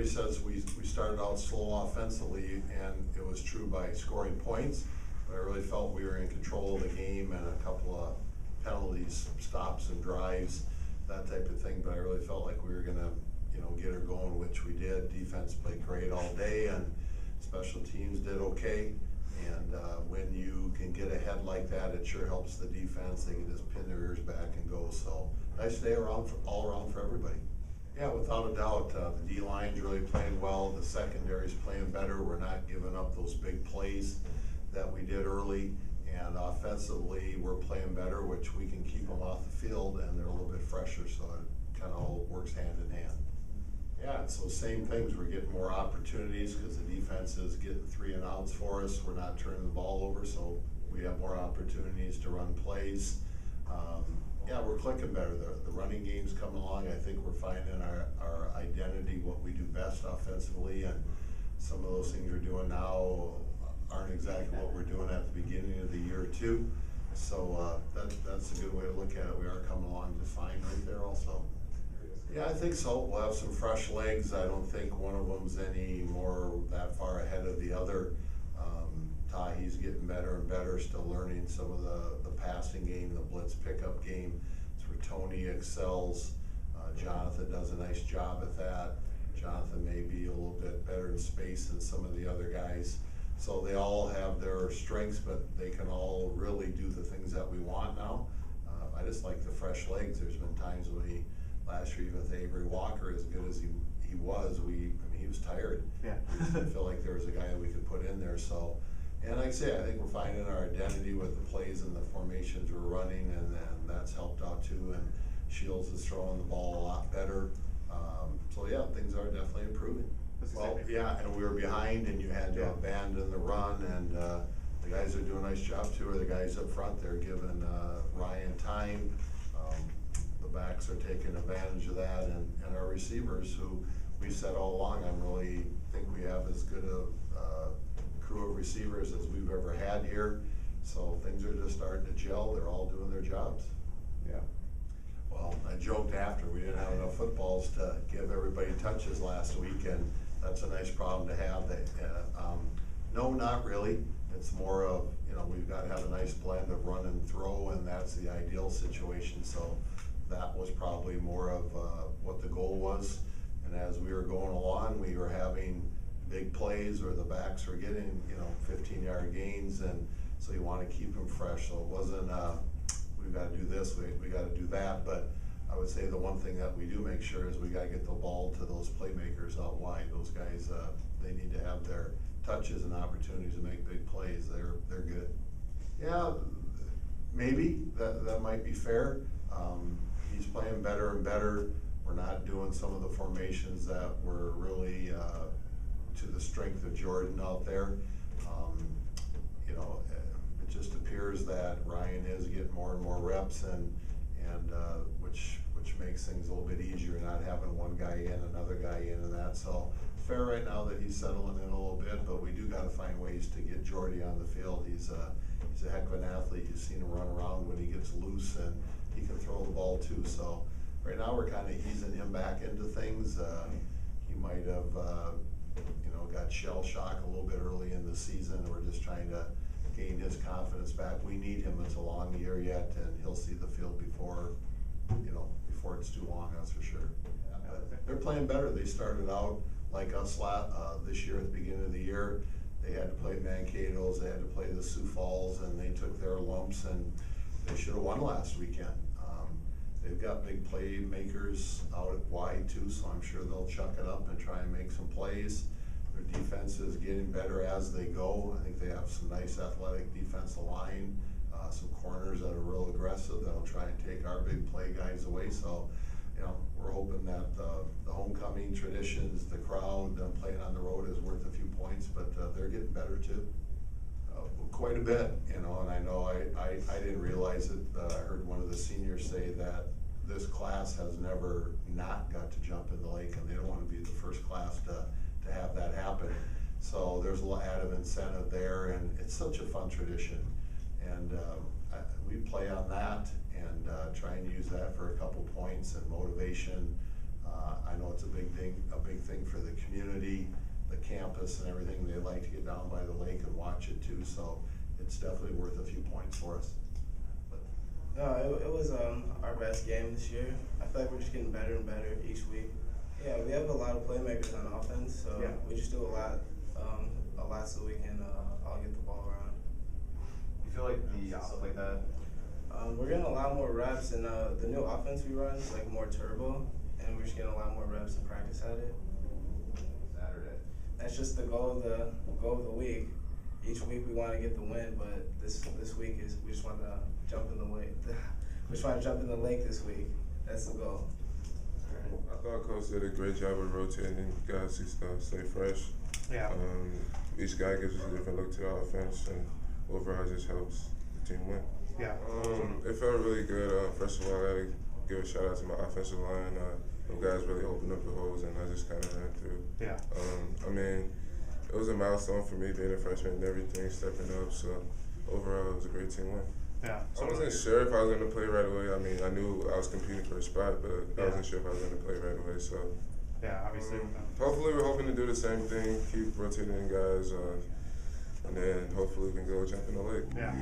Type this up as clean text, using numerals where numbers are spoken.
everybody says we started out slow offensively, and it was true by scoring points, but I really felt we were in control of the game and a couple of penalties, stops and drives, that type of thing, but I really felt like we were gonna, get her going, which we did. Defense played great all day, and special teams did okay. And when you can get ahead like that, it sure helps the defense. They can just pin their ears back and go. So nice day all around for everybody. Yeah, without a doubt, the D-line's really playing well. The secondary's playing better. We're not giving up those big plays that we did early. And offensively, we're playing better, which we can keep them off the field, and they're a little bit fresher, so it kind of all works hand in hand. Yeah, so same things. We're getting more opportunities because the defense is getting 3 and outs for us. We're not turning the ball over, so we have more opportunities to run plays. Yeah, we're clicking better. The running game's coming along. I think we're finding our identity, what we do best offensively, and some of those things we're doing now aren't exactly what we're doing at the beginning of the year too. So that's a good way to look at it. We are coming along just fine right there also. Yeah, I think so. We'll have some fresh legs. I don't think one of them's any more that far ahead of the other. Tahi's getting better and better, still learning some of the passing game, the blitz pickup game. It's where Tony excels. Jonathan does a nice job at that. Jonathan may be a little bit better in space than some of the other guys. So they all have their strengths, but they can all really do the things that we want now. I just like the fresh legs. There's been times when last year, even with Avery Walker, as good as he was, he was tired. Yeah. We just didn't feel like there was a guy that we could put in there. So, and like I say, I think we're finding our identity with the plays and the formations we're running, and that's helped out too. And Shields is throwing the ball a lot better. So yeah, things are definitely improving. Well, yeah, and we were behind, and you had to abandon the run, and the guys are doing a nice job too. Or the guys up front, they're giving Ryan time. The backs are taking advantage of that, and our receivers, who we said all along, I really think we have as good a crew of receivers as we've ever had here. So things are just starting to gel. They're all doing their jobs. Yeah. Well, I joked after we didn't have enough footballs to give everybody touches last week, and that's a nice problem to have. No, not really. It's more of, we've got to have a nice blend of run and throw, and that's the ideal situation. So that was probably more of what the goal was. And as we were going along, we were having big plays, or the backs were getting, 15-yard gains, and so you want to keep them fresh. So it wasn't, we've got to do this, we got to do that. But I would say the one thing that we do make sure is we got to get the ball to those playmakers out wide. Those guys, they need to have their touches and opportunities to make big plays. They're good. Yeah, maybe that might be fair. He's playing better and better. We're not doing some of the formations that were really to the strength of Jordan out there. It just appears that Ryan is getting more and more reps, and which makes things a little bit easier, not having one guy in, another guy in, and that. So fair right now that he's settling in a little bit, but we do got to find ways to get Jordy on the field. He's a heck of an athlete. You've seen him run around when he gets loose, and he can throw the ball too. So right now we're kind of easing him back into things. He might have got shell shock a little bit early in the season. We're just trying to gain his confidence back. We need him. It's a long year yet, and he'll see the field before it's too long, that's for sure. They're playing better. They started out like us this year at the beginning of the year. They had to play Mankato's, they had to play the Sioux Falls, and they took their lumps, and they should have won last weekend. They've got big playmakers out at wide too, so I'm sure they'll chuck it up and try and make some plays. Their defense is getting better as they go. I think they have some nice athletic defensive line, some corners that are real aggressive that'll try and take our big play guys away. So, we're hoping that the homecoming traditions, the crowd, them playing on the road is worth a few points, but they're getting better too. Quite a bit, and I know I didn't realize it. I heard one of the seniors say that this class has never not got to jump in the lake, and they don't want to be the first class to have that happen. So there's a little added incentive there, and it's such a fun tradition. And we play on that and try and use that for a couple points and motivation. I know it's a big thing for the community, the campus and everything. They like to get down by the lake and watch it too, so it's definitely worth a few points for us. No, it was our best game this year. I feel like we're just getting better and better each week. Yeah, we have a lot of playmakers on offense, so we just do a lot so we can all get the ball around. You feel like the like that? We're getting a lot more reps, and the new offense we run is like more turbo, and we're just getting a lot more reps and practice at it. Saturday. That's just the goal of the week. Each week we want to get the win, but this week is we just want to jump in the lake. We just want to jump in the lake this week. That's the goal. I thought Coach did a great job of rotating guys to stay fresh. Yeah. Each guy gives us a different look to the offense, and overall just helps the team win. Yeah. It felt really good. First of all, I gotta give a shout out to my offensive line. Those guys really opened up the holes, and I just kind of ran through. Yeah. I mean, it was a milestone for me being a freshman and everything, stepping up. So overall, it was a great team win. Yeah. I wasn't sure if I was going to play right away. I mean, I knew I was competing for a spot, but I wasn't sure if I was going to play right away. So yeah, obviously. hopefully, we're hoping to do the same thing, keep rotating guys, and then hopefully we can go jump in the lake. Yeah.